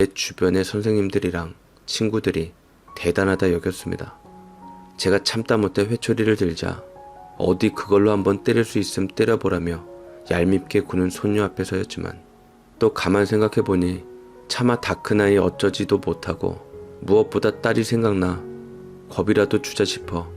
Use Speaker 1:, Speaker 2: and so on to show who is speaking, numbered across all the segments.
Speaker 1: 제 주변의 선생님들이랑 친구들이 대단하다 여겼습니다. 제가 참다 못해 회초리를 들자 어디 그걸로 한번 때릴 수 있음 때려보라며 얄밉게 구는 손녀 앞에 서였지만 또 가만 생각해보니 차마 다 큰 아이 어쩌지도 못하고 무엇보다 딸이 생각나 겁이라도 주자 싶어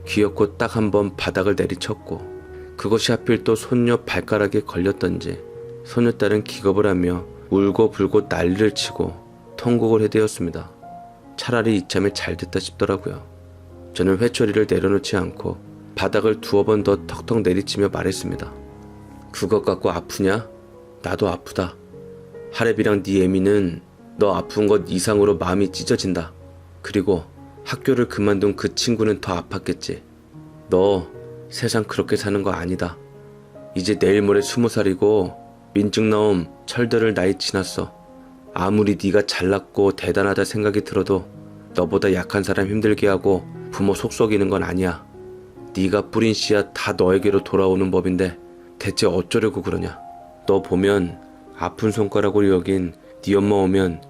Speaker 1: 귀엽고 딱 한 번 바닥을 내리쳤고 그것이 하필 또 손녀 발가락에 걸렸던지 손녀딸은 기겁을 하며 울고 불고 난리를 치고 통곡을 해대었습니다. 차라리 이참에 잘 됐다 싶더라고요. 저는 회초리를 내려놓지 않고 바닥을 두어 번 더 턱턱 내리치며 말했습니다. 그것 갖고 아프냐? 나도 아프다. 하랩이랑 네 애미는 너 아픈 것 이상으로 마음이 찢어진다. 그리고 학교를 그만둔 그 친구는 더 아팠겠지. 너 세상 그렇게 사는 거 아니다. 이제 내일 모레 20살이고 민증 나옴 철들을 나이 지났어. 아무리 네가 잘났고 대단하다 생각이 들어도 너보다 약한 사람 힘들게 하고 부모 속 썩이는 건 아니야. 네가 뿌린 씨앗 다 너에게로 돌아오는 법인데 대체 어쩌려고 그러냐. 너 보면 아픈 손가락으로 여긴 네 엄마 오면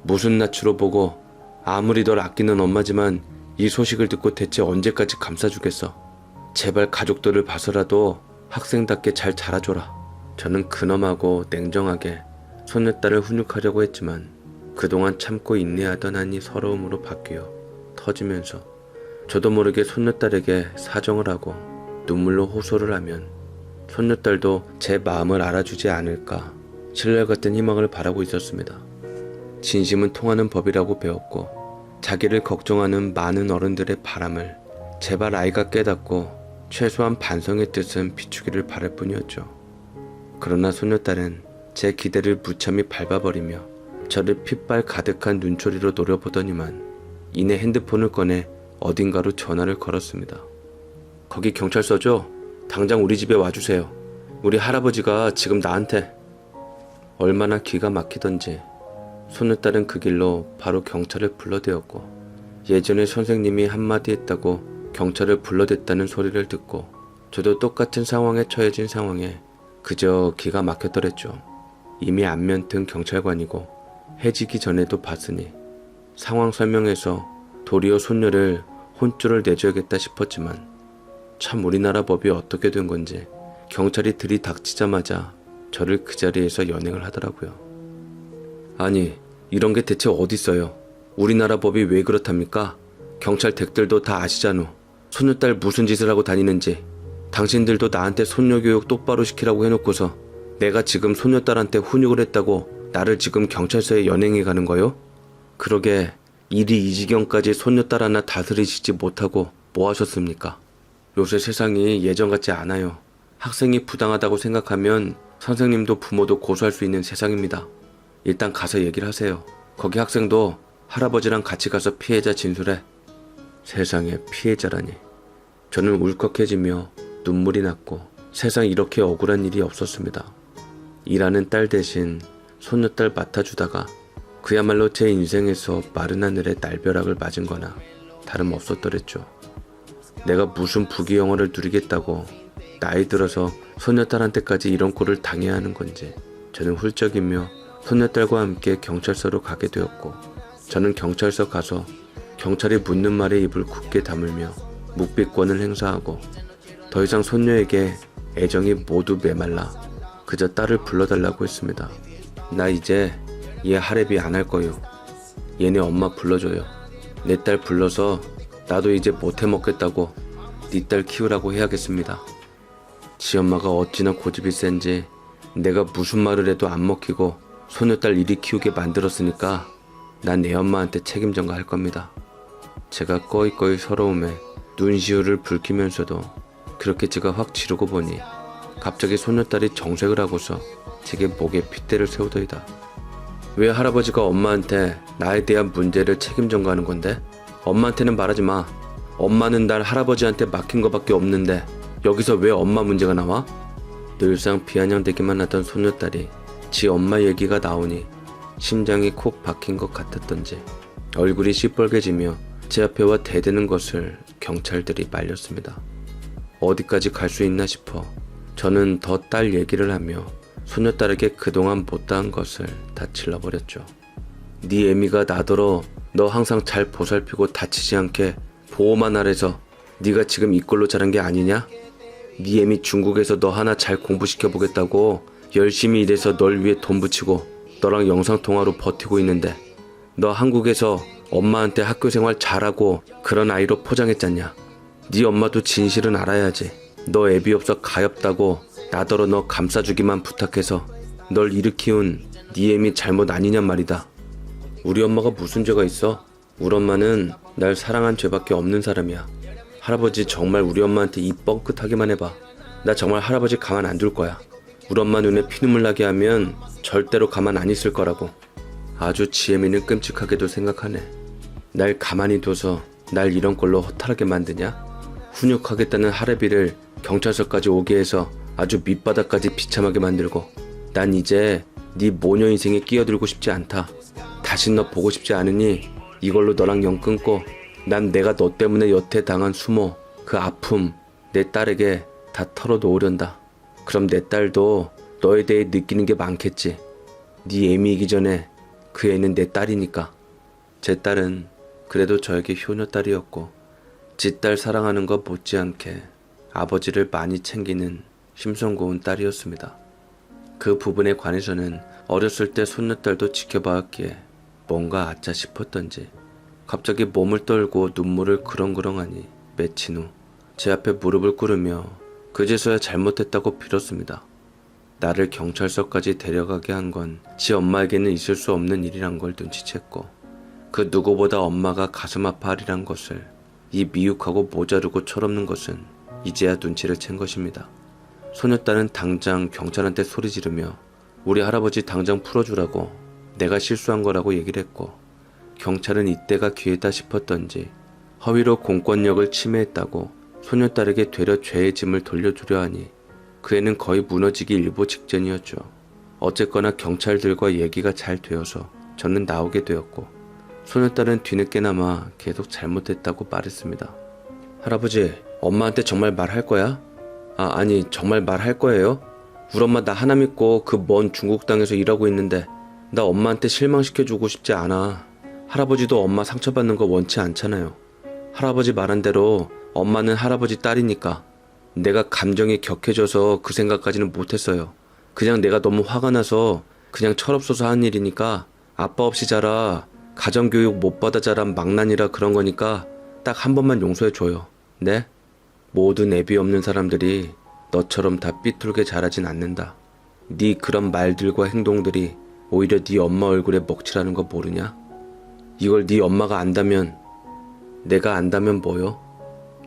Speaker 1: 무슨 낯으로 보고 아무리 널 아끼는 엄마지만 이 소식을 듣고 대체 언제까지 감싸주겠어. 제발 가족들을 봐서라도 학생답게 잘 자라줘라. 저는 근엄하고 냉정하게 손녀딸을 훈육하려고 했지만 그동안 참고 인내하던 한이 서러움으로 바뀌어 터지면서 저도 모르게 손녀딸에게 사정을 하고 눈물로 호소를 하면 손녀딸도 제 마음을 알아주지 않을까 신랄 같은 희망을 바라고 있었습니다. 진심은 통하는 법이라고 배웠고 자기를 걱정하는 많은 어른들의 바람을 제발 아이가 깨닫고 최소한 반성의 뜻은 비추기를 바랄 뿐이었죠. 그러나 손녀딸은 제 기대를 무참히 밟아버리며 저를 핏발 가득한 눈초리로 노려보더니만 이내 핸드폰을 꺼내 어딘가로 전화를 걸었습니다. 거기 경찰서죠? 당장 우리 집에 와주세요. 우리 할아버지가 지금 나한테... 얼마나 기가 막히던지 손녀딸은 그 길로 바로 경찰을 불러대었고 예전에 선생님이 한마디 했다고 경찰을 불러댔다는 소리를 듣고 저도 똑같은 상황에 처해진 상황에 그저 기가 막혔더랬죠. 이미 안면 튼 경찰관이고 해지기 전에도 봤으니 상황 설명에서 도리어 손녀를 혼쭐을 내줘야겠다 싶었지만 참 우리나라 법이 어떻게 된 건지 경찰이 들이닥치자마자 저를 그 자리에서 연행을 하더라고요. 아니 이런 게 대체 어딨어요. 우리나라 법이 왜 그렇답니까? 경찰 댁들도 다 아시잖아. 손녀딸 무슨 짓을 하고 다니는지. 당신들도 나한테 손녀 교육 똑바로 시키라고 해놓고서 내가 지금 손녀딸한테 훈육을 했다고 나를 지금 경찰서에 연행해 가는 거요? 그러게 일이 이 지경까지 손녀딸 하나 다스리시지 못하고 뭐 하셨습니까? 요새 세상이 예전 같지 않아요. 학생이 부당하다고 생각하면 선생님도 부모도 고소할 수 있는 세상입니다. 일단 가서 얘기를 하세요. 거기 학생도 할아버지랑 같이 가서 피해자 진술해. 세상에 피해자라니. 저는 울컥해지며 눈물이 났고 세상 이렇게 억울한 일이 없었습니다. 일하는 딸 대신 손녀딸 맡아주다가 그야말로 제 인생에서 마른 하늘에 날벼락을 맞은 거나 다름없었더랬죠. 내가 무슨 부귀영화를 누리겠다고 나이 들어서 손녀딸한테까지 이런 꼴을 당해야 하는 건지 저는 훌쩍이며 손녀딸과 함께 경찰서로 가게 되었고 저는 경찰서 가서 경찰이 묻는 말에 입을 굳게 다물며 묵비권을 행사하고 더 이상 손녀에게 애정이 모두 메말라 그저 딸을 불러달라고 했습니다. 나 이제 얘 하랩이 안 할 거요. 얘네 엄마 불러줘요. 내 딸 불러서 나도 이제 못해 먹겠다고 네 딸 키우라고 해야겠습니다. 지 엄마가 어찌나 고집이 센지 내가 무슨 말을 해도 안 먹히고 손녀딸 이리 키우게 만들었으니까 난 내 엄마한테 책임전가 할 겁니다. 제가 꺼이꺼이 서러움에 눈시울을 붉히면서도 그렇게 제가 확 지르고 보니 갑자기 손녀딸이 정색을 하고서 제게 목에 핏대를 세우더이다. 왜 할아버지가 엄마한테 나에 대한 문제를 책임전가하는 건데? 엄마한테는 말하지 마. 엄마는 날 할아버지한테 맡긴 거밖에 없는데 여기서 왜 엄마 문제가 나와? 늘상 비아냥대기만 하던 손녀딸이 지 엄마 얘기가 나오니 심장이 콕 박힌 것 같았던지 얼굴이 시뻘개지며 제 앞에 와 대드는 것을 경찰들이 말렸습니다. 어디까지 갈 수 있나 싶어 저는 더 딸 얘기를 하며 손녀딸에게 그동안 못다한 것을 다 질러버렸죠. 네 애미가 나더러 너 항상 잘 보살피고 다치지 않게 보호만 하래서 네가 지금 이꼴로 자란 게 아니냐? 네 애미 중국에서 너 하나 잘 공부시켜 보겠다고 열심히 일해서 널 위해 돈 붙이고 너랑 영상통화로 버티고 있는데 너 한국에서 엄마한테 학교 생활 잘하고 그런 아이로 포장했잖냐? 네 엄마도 진실은 알아야지. 너 애비 없어 가엾다고 나더러 너 감싸주기만 부탁해서 널 일으키운 네 애미 잘못 아니냔 말이다. 우리 엄마가 무슨 죄가 있어? 우리 엄마는 날 사랑한 죄밖에 없는 사람이야. 할아버지 정말 우리 엄마한테 입 뻥끗하기만 해봐. 나 정말 할아버지 가만 안 둘 거야. 우리 엄마 눈에 피눈물 나게 하면 절대로 가만 안 있을 거라고. 아주 지혜미는 끔찍하게도 생각하네. 날 가만히 둬서 날 이런 꼴로 허탈하게 만드냐? 훈육하겠다는 할애비를 경찰서까지 오게 해서 아주 밑바닥까지 비참하게 만들고 난 이제 네 모녀 인생에 끼어들고 싶지 않다. 다신 너 보고 싶지 않으니 이걸로 너랑 연 끊고 난 내가 너 때문에 여태 당한 수모 그 아픔 내 딸에게 다 털어놓으련다. 그럼 내 딸도 너에 대해 느끼는 게 많겠지. 네 애미이기 전에 그 애는 내 딸이니까. 제 딸은 그래도 저에게 효녀딸이었고 지 딸 사랑하는 것 못지않게 아버지를 많이 챙기는 심성고운 딸이었습니다. 그 부분에 관해서는 어렸을 때 손녀딸도 지켜봐왔기에 뭔가 아차 싶었던지 갑자기 몸을 떨고 눈물을 그렁그렁하니 며칠 후 제 앞에 무릎을 꿇으며 그제서야 잘못했다고 빌었습니다. 나를 경찰서까지 데려가게 한 건 지 엄마에게는 있을 수 없는 일이란 걸 눈치챘고 그 누구보다 엄마가 가슴 아파하리란 것을 이 미육하고 모자르고 철없는 것은 이제야 눈치를 챈 것입니다. 소녀딸은 당장 경찰한테 소리 지르며 우리 할아버지 당장 풀어주라고 내가 실수한 거라고 얘기를 했고 경찰은 이때가 기회다 싶었던지 허위로 공권력을 침해했다고 소녀딸에게 되려 죄의 짐을 돌려주려 하니 그 애는 거의 무너지기 일보 직전이었죠. 어쨌거나 경찰들과 얘기가 잘 되어서 저는 나오게 되었고 소녀딸은 뒤늦게나마 계속 잘못했다고 말했습니다. 할아버지, 엄마한테 정말 말할 거야? 아니 정말 말할 거예요? 우리 엄마 나 하나 믿고 그 먼 중국 땅에서 일하고 있는데 나 엄마한테 실망시켜주고 싶지 않아. 할아버지도 엄마 상처받는 거 원치 않잖아요. 할아버지 말한 대로 엄마는 할아버지 딸이니까 내가 감정이 격해져서 그 생각까지는 못했어요. 그냥 내가 너무 화가 나서 그냥 철없어서 한 일이니까 아빠 없이 자라 가정교육 못 받아 자란 망난이라 그런 거니까 딱 한 번만 용서해줘요. 네? 모든 애비 없는 사람들이 너처럼 다 삐뚤게 자라진 않는다. 네 그런 말들과 행동들이 오히려 네 엄마 얼굴에 먹칠하는 거 모르냐? 이걸 네 엄마가 안다면 내가 안다면 뭐요?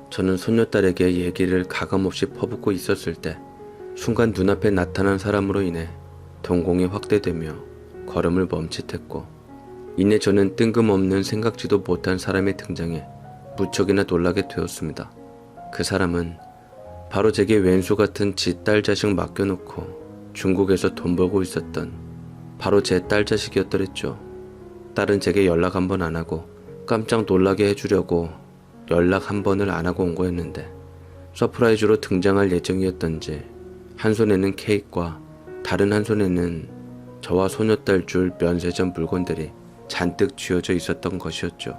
Speaker 1: 저는 손녀딸에게 얘기를 가감없이 퍼붓고 있었을 때 순간 눈앞에 나타난 사람으로 인해 동공이 확대되며 걸음을 멈칫했고 이내 저는 뜬금없는 생각지도 못한 사람의 등장에 무척이나 놀라게 되었습니다. 그 사람은 바로 제게 왼수 같은 지 딸 자식 맡겨놓고 중국에서 돈 벌고 있었던 바로 제 딸 자식이었더랬죠. 딸은 제게 연락 한 번 안 하고 깜짝 놀라게 해주려고 연락 한 번을 안 하고 온 거였는데 서프라이즈로 등장할 예정이었던지 한 손에는 케이크와 다른 한 손에는 저와 소녀딸 줄 면세점 물건들이 잔뜩 쥐어져 있었던 것이었죠.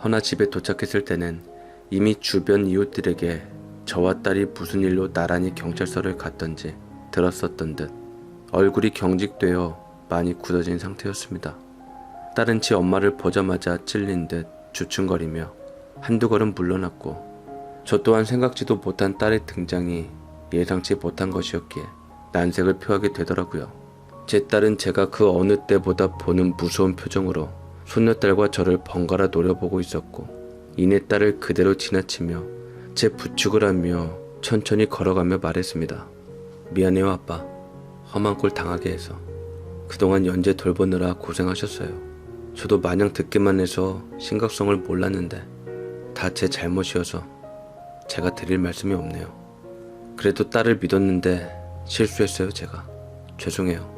Speaker 1: 허나 집에 도착했을 때는 이미 주변 이웃들에게 저와 딸이 무슨 일로 나란히 경찰서를 갔던지 들었었던 듯 얼굴이 경직되어 많이 굳어진 상태였습니다. 딸은 지 엄마를 보자마자 찔린 듯 주춤거리며 한두 걸음 물러났고 저 또한 생각지도 못한 딸의 등장이 예상치 못한 것이었기에 난색을 표하게 되더라고요. 제 딸은 제가 그 어느 때보다 보는 무서운 표정으로 손녀딸과 저를 번갈아 노려보고 있었고 이내 딸을 그대로 지나치며 제 부축을 하며 천천히 걸어가며 말했습니다. 미안해요 아빠. 험한 꼴 당하게 해서. 그동안 연재 돌보느라 고생하셨어요. 저도 마냥 듣기만 해서 심각성을 몰랐는데 다 제 잘못이어서 제가 드릴 말씀이 없네요. 그래도 딸을 믿었는데 실수했어요 제가. 죄송해요.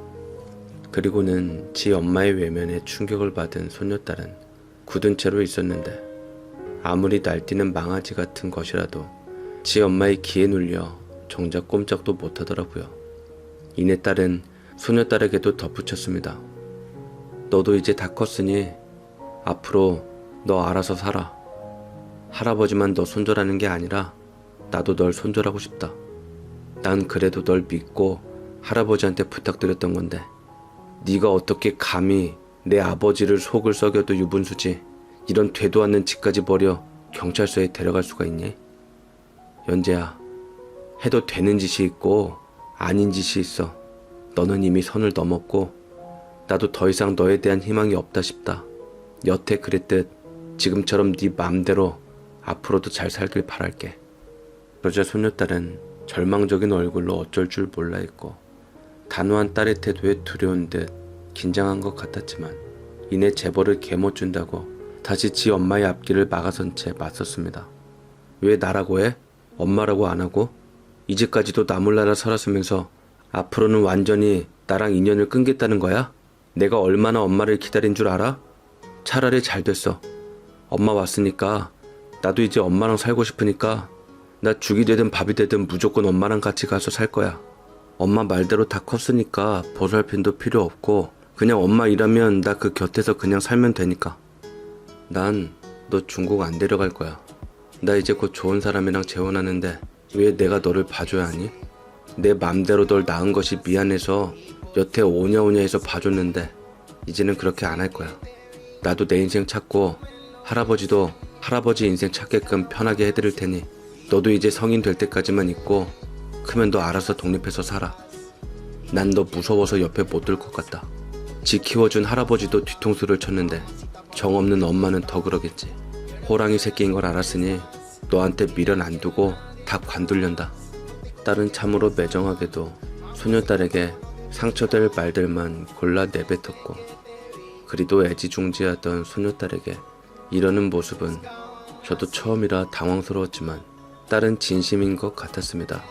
Speaker 1: 그리고는 지 엄마의 외면에 충격을 받은 손녀딸은 굳은 채로 있었는데 아무리 날뛰는 망아지 같은 것이라도 지 엄마의 기에 눌려 정작 꼼짝도 못하더라고요. 이내 딸은 소녀딸에게도 덧붙였습니다. 너도 이제 다 컸으니 앞으로 너 알아서 살아. 할아버지만 너 손절하는 게 아니라 나도 널 손절하고 싶다. 난 그래도 널 믿고 할아버지한테 부탁드렸던 건데 네가 어떻게 감히 내 아버지를 속을 썩여도 유분수지 이런 되도 않는 짓까지 벌여 경찰서에 데려갈 수가 있니? 연재야, 해도 되는 짓이 있고 아닌 짓이 있어. 너는 이미 선을 넘었고 나도 더 이상 너에 대한 희망이 없다 싶다. 여태 그랬듯 지금처럼 네 맘대로 앞으로도 잘 살길 바랄게. 그러자 소녀딸은 절망적인 얼굴로 어쩔 줄 몰라 했고 단호한 딸의 태도에 두려운 듯 긴장한 것 같았지만 이내 재벌을 개못 준다고 다시 지 엄마의 앞길을 막아선 채 맞섰습니다. 왜 나라고 해? 엄마라고 안 하고? 이제까지도 나 몰라라 살았으면서 앞으로는 완전히 나랑 인연을 끊겠다는 거야? 내가 얼마나 엄마를 기다린 줄 알아? 차라리 잘 됐어. 엄마 왔으니까 나도 이제 엄마랑 살고 싶으니까 나 죽이 되든 밥이 되든 무조건 엄마랑 같이 가서 살 거야. 엄마 말대로 다 컸으니까 보살핌도 필요 없고 그냥 엄마 일하면 나 그 곁에서 그냥 살면 되니까. 난 너 중국 안 데려갈 거야. 나 이제 곧 좋은 사람이랑 재혼하는데 왜 내가 너를 봐줘야 하니? 내 맘대로 널 낳은 것이 미안해서 여태 오냐오냐 해서 봐줬는데 이제는 그렇게 안 할 거야. 나도 내 인생 찾고 할아버지도 할아버지 인생 찾게끔 편하게 해드릴 테니 너도 이제 성인 될 때까지만 있고 크면 너 알아서 독립해서 살아. 난 너 무서워서 옆에 못 들 것 같다. 지 키워준 할아버지도 뒤통수를 쳤는데 정없는 엄마는 더 그러겠지. 호랑이 새끼인 걸 알았으니 너한테 미련 안 두고 다 관둘련다. 딸은 참으로 매정하게도 소녀딸에게 상처될 말들만 골라 내뱉었고 그리도 애지중지하던 소녀딸에게 이러는 모습은 저도 처음이라 당황스러웠지만 딸은 진심인 것 같았습니다.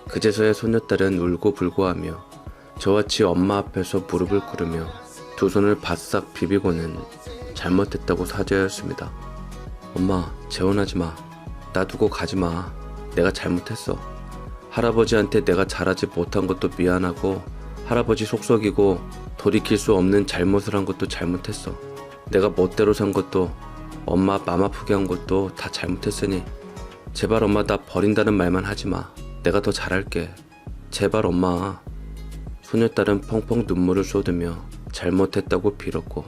Speaker 1: 그제서야 소녀딸은 울고불고하며 저와 지 엄마 앞에서 무릎을 꿇으며 두 손을 바싹 비비고는 잘못했다고 사죄하였습니다. 엄마, 재혼하지 마. 나 두고 가지 마. 내가 잘못했어. 할아버지한테 내가 잘하지 못한 것도 미안하고 할아버지 속썩이고 돌이킬 수 없는 잘못을 한 것도 잘못했어. 내가 멋대로 산 것도 엄마 맘 아프게 한 것도 다 잘못했으니 제발 엄마 나 버린다는 말만 하지 마. 내가 더 잘할게. 제발 엄마. 소녀딸은 펑펑 눈물을 쏟으며 잘못했다고 빌었고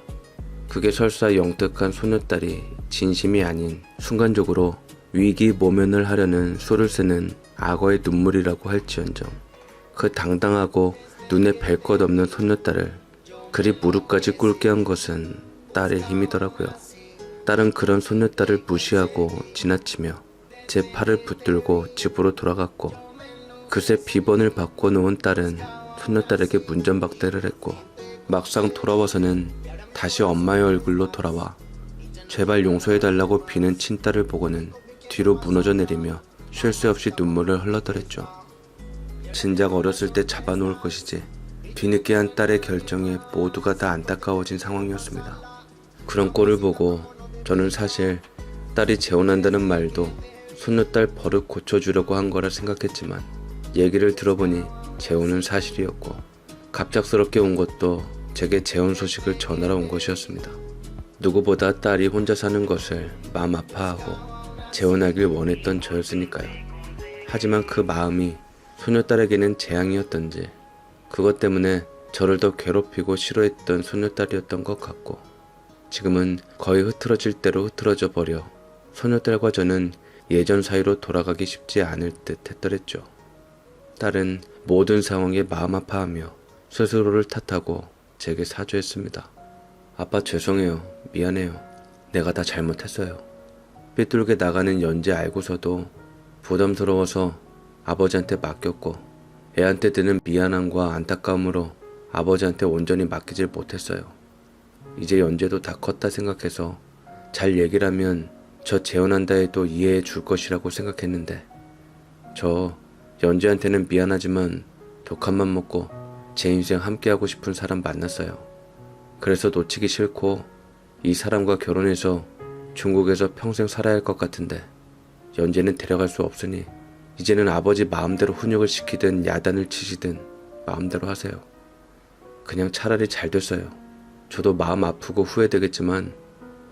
Speaker 1: 그게 설사 영특한 소녀딸이 진심이 아닌 순간적으로 위기 모면을 하려는 수를 쓰는 악어의 눈물이라고 할지언정 그 당당하고 눈에 뵐 것 없는 소녀딸을 그리 무릎까지 꿇게 한 것은 딸의 힘이더라고요. 딸은 그런 소녀딸을 무시하고 지나치며 제 팔을 붙들고 집으로 돌아갔고 그새 비번을 바꿔놓은 딸은 소녀딸에게 문전박대를 했고 막상 돌아와서는 다시 엄마의 얼굴로 돌아와 제발 용서해달라고 비는 친딸을 보고는 뒤로 무너져 내리며 쉴 새 없이 눈물을 흘러더랬죠. 진작 어렸을 때 잡아놓을 것이지 뒤늦게 한 딸의 결정에 모두가 다 안타까워진 상황이었습니다. 그런 꼴을 보고 저는 사실 딸이 재혼한다는 말도 소녀딸 버릇 고쳐주려고 한 거라 생각했지만 얘기를 들어보니 재혼은 사실이었고 갑작스럽게 온 것도 제게 재혼 소식을 전하러 온 것이었습니다. 누구보다 딸이 혼자 사는 것을 마음 아파하고 재혼하길 원했던 저였으니까요. 하지만 그 마음이 소녀딸에게는 재앙이었던지 그것 때문에 저를 더 괴롭히고 싫어했던 소녀딸이었던 것 같고 지금은 거의 흐트러질 대로 흐트러져 버려 소녀딸과 저는 예전 사이로 돌아가기 쉽지 않을 듯 했더랬죠. 딸은 모든 상황에 마음 아파하며 스스로를 탓하고 제게 사죄했습니다. 아빠 죄송해요. 미안해요. 내가 다 잘못했어요. 삐뚤게 나가는 연재 알고서도 부담스러워서 아버지한테 맡겼고 애한테 드는 미안함과 안타까움으로 아버지한테 온전히 맡기질 못했어요. 이제 연재도 다 컸다 생각해서 잘 얘기를 하면 저 재혼한다 해도 이해해 줄 것이라고 생각했는데 저 연재한테는 미안하지만 독한맘 먹고 제 인생 함께하고 싶은 사람 만났어요. 그래서 놓치기 싫고 이 사람과 결혼해서 중국에서 평생 살아야 할 것 같은데 연재는 데려갈 수 없으니 이제는 아버지 마음대로 훈육을 시키든 야단을 치시든 마음대로 하세요. 그냥 차라리 잘 됐어요. 저도 마음 아프고 후회되겠지만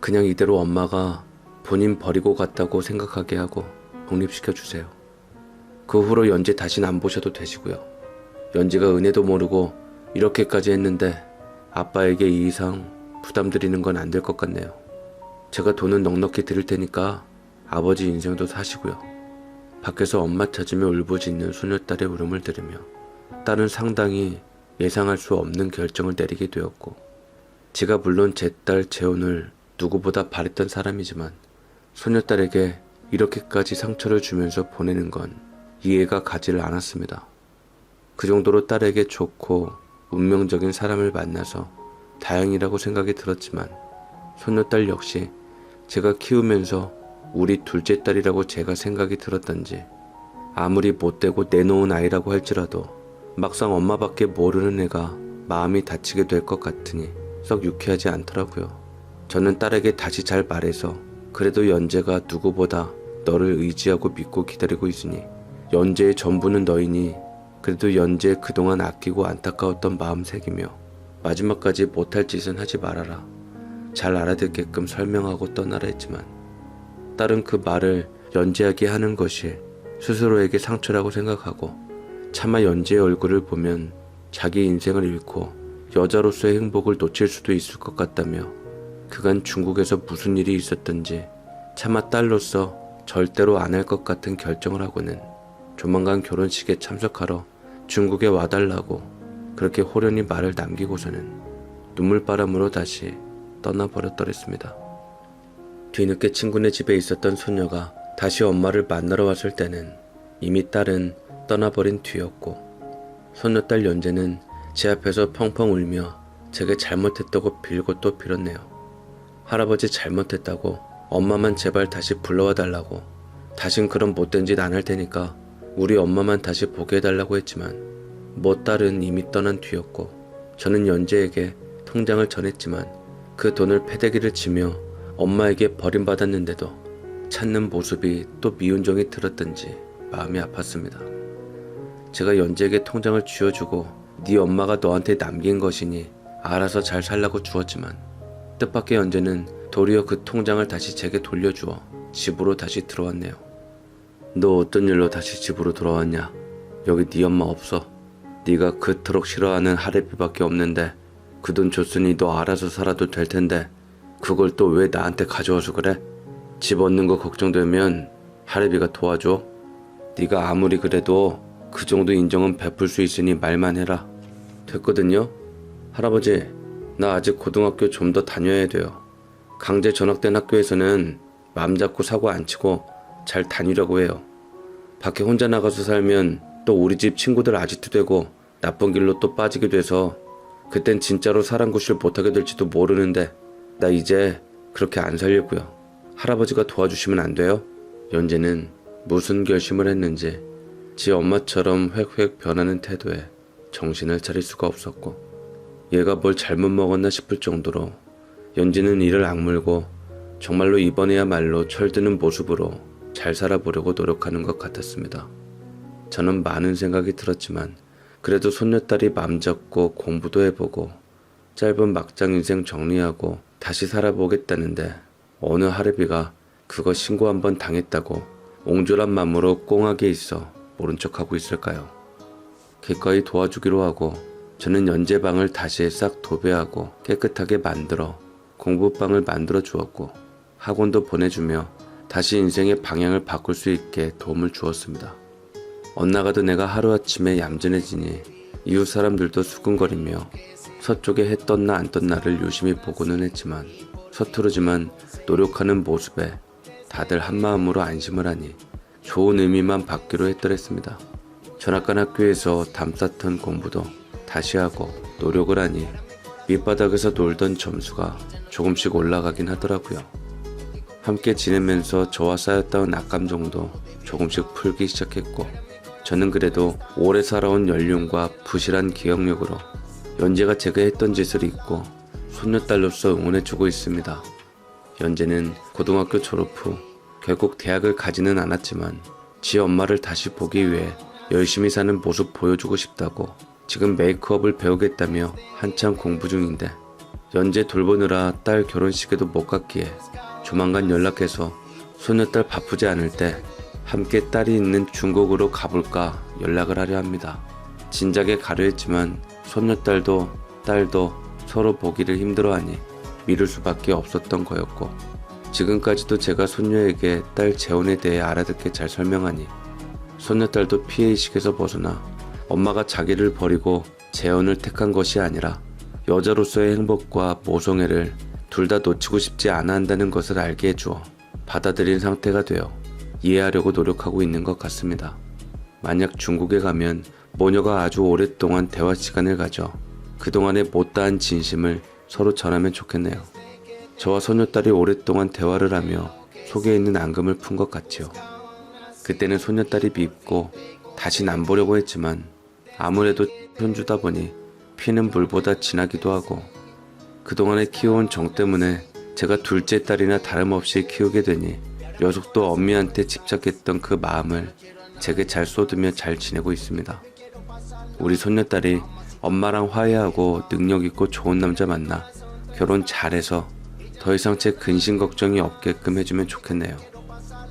Speaker 1: 그냥 이대로 엄마가 본인 버리고 갔다고 생각하게 하고 독립시켜 주세요. 그 후로 연재 다신 안 보셔도 되시고요. 연재가 은혜도 모르고 이렇게까지 했는데 아빠에게 이 이상 부담 드리는 건 안 될 것 같네요. 제가 돈은 넉넉히 드릴 테니까 아버지 인생도 사시고요. 밖에서 엄마 찾으며 울부짖는 소녀딸의 울음을 들으며 딸은 상당히 예상할 수 없는 결정을 내리게 되었고, 제가 물론 제 딸 재혼을 누구보다 바랬던 사람이지만 소녀딸에게 이렇게까지 상처를 주면서 보내는 건 이해가 가지를 않았습니다. 그 정도로 딸에게 좋고 운명적인 사람을 만나서 다행이라고 생각이 들었지만 소녀딸 역시 제가 키우면서 우리 둘째 딸이라고 제가 생각이 들었던지 아무리 못되고 내놓은 아이라고 할지라도 막상 엄마밖에 모르는 애가 마음이 다치게 될 것 같으니 썩 유쾌하지 않더라고요. 저는 딸에게 다시 잘 말해서 그래도 연재가 누구보다 너를 의지하고 믿고 기다리고 있으니 연재의 전부는 너이니 그래도 연재 그동안 아끼고 안타까웠던 마음 새기며 마지막까지 못할 짓은 하지 말아라. 잘 알아듣게끔 설명하고 떠나라 했지만 딸은 그 말을 연재에게 하는 것이 스스로에게 상처라고 생각하고 차마 연재의 얼굴을 보면 자기 인생을 잃고 여자로서의 행복을 놓칠 수도 있을 것 같다며 그간 중국에서 무슨 일이 있었던지 차마 딸로서 절대로 안 할 것 같은 결정을 하고는 조만간 결혼식에 참석하러 중국에 와달라고 그렇게 호련히 말을 남기고서는 눈물바람으로 다시 떠나버렸더랬습니다. 뒤늦게 친구네 집에 있었던 소녀가 다시 엄마를 만나러 왔을 때는 이미 딸은 떠나버린 뒤였고 소녀딸 연재는 제 앞에서 펑펑 울며 제게 잘못했다고 빌고 또 빌었네요. 할아버지 잘못했다고 엄마만 제발 다시 불러와 달라고 다신 그런 못된 짓 안 할 테니까 우리 엄마만 다시 보게 해달라고 했지만 뭐 딸은 이미 떠난 뒤였고 저는 연재에게 통장을 전했지만 그 돈을 패대기를 치며 엄마에게 버림받았는데도 찾는 모습이 또 미운 정이 들었던지 마음이 아팠습니다. 제가 연재에게 통장을 쥐어주고 네 엄마가 너한테 남긴 것이니 알아서 잘 살라고 주었지만 뜻밖의 연재는 도리어 그 통장을 다시 제게 돌려주어 집으로 다시 들어왔네요. 너 어떤 일로 다시 집으로 돌아왔냐? 여기 네 엄마 없어. 네가 그토록 싫어하는 할애비밖에 없는데 그 돈 줬으니 너 알아서 살아도 될 텐데 그걸 또 왜 나한테 가져와서 그래? 집 얻는 거 걱정되면 할애비가 도와줘. 네가 아무리 그래도 그 정도 인정은 베풀 수 있으니 말만 해라. 됐거든요? 할아버지, 나 아직 고등학교 좀 더 다녀야 돼요. 강제 전학된 학교에서는 맘 잡고 사고 안 치고 잘 다니려고 해요. 밖에 혼자 나가서 살면 또 우리 집 친구들 아지트 되고 나쁜 길로 또 빠지게 돼서 그땐 진짜로 사람 구실 못하게 될지도 모르는데 나 이제 그렇게 안 살려고요. 할아버지가 도와주시면 안 돼요? 연재는 무슨 결심을 했는지 지 엄마처럼 획획 변하는 태도에 정신을 차릴 수가 없었고 얘가 뭘 잘못 먹었나 싶을 정도로 연재는 이를 악물고 정말로 이번에야말로 철드는 모습으로 잘 살아보려고 노력하는 것 같았습니다. 저는 많은 생각이 들었지만 그래도 손녀딸이 맘 잡고 공부도 해보고 짧은 막장 인생 정리하고 다시 살아보겠다는데 어느 할애비가 그거 신고 한번 당했다고 옹졸한 맘으로 꽁하게 있어 모른 척하고 있을까요? 기꺼이 도와주기로 하고 저는 연재방을 다시 싹 도배하고 깨끗하게 만들어 공부방을 만들어 주었고 학원도 보내주며 다시 인생의 방향을 바꿀 수 있게 도움을 주었습니다. 엇나가도 내가 하루아침에 얌전해지니 이웃 사람들도 수근거리며 서쪽에 해 떴나 안 떴나를 유심히 보고는 했지만 서투르지만 노력하는 모습에 다들 한마음으로 안심을 하니 좋은 의미만 받기로 했더랬습니다. 전학간 학교에서 담쌓던 공부도 다시 하고 노력을 하니 밑바닥에서 놀던 점수가 조금씩 올라가긴 하더라고요. 함께 지내면서 저와 쌓였던 악감정도 조금씩 풀기 시작했고 저는 그래도 오래 살아온 연륜과 부실한 기억력으로 연재가 제가 했던 짓을 잊고 손녀딸로서 응원해주고 있습니다. 연재는 고등학교 졸업 후 결국 대학을 가지는 않았지만 지 엄마를 다시 보기 위해 열심히 사는 모습 보여주고 싶다고 지금 메이크업을 배우겠다며 한참 공부 중인데 연재 돌보느라 딸 결혼식에도 못 갔기에 조만간 연락해서 손녀딸 바쁘지 않을 때 함께 딸이 있는 중국으로 가볼까 연락을 하려 합니다. 진작에 가려 했지만 손녀딸도 딸도 서로 보기를 힘들어하니 미룰 수밖에 없었던 거였고, 지금까지도 제가 손녀에게 딸 재혼에 대해 알아듣게 잘 설명하니 손녀딸도 피해의식에서 벗어나 엄마가 자기를 버리고 재혼을 택한 것이 아니라 여자로서의 행복과 모성애를 둘 다 놓치고 싶지 않아 한다는 것을 알게 해주어 받아들인 상태가 되어 이해하려고 노력하고 있는 것 같습니다. 만약 중국에 가면 모녀가 아주 오랫동안 대화 시간을 가져 그동안의 못다한 진심을 서로 전하면 좋겠네요. 저와 손녀딸이 오랫동안 대화를 하며 속에 있는 앙금을 푼 것 같지요. 그때는 손녀딸이 밉고 다신 안 보려고 했지만 아무래도 손주다 보니 피는 물보다 진하기도 하고, 그동안에 키워온 정 때문에 제가 둘째 딸이나 다름없이 키우게 되니 녀석도 엄미한테 집착했던 그 마음을 제게 잘 쏟으며 잘 지내고 있습니다. 우리 손녀딸이 엄마랑 화해하고 능력 있고 좋은 남자 만나 결혼 잘해서 더 이상 제 근심 걱정이 없게끔 해주면 좋겠네요.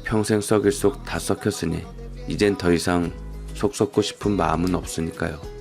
Speaker 1: 평생 썩일 속 다 썩혔으니 이젠 더 이상 속 썩고 싶은 마음은 없으니까요.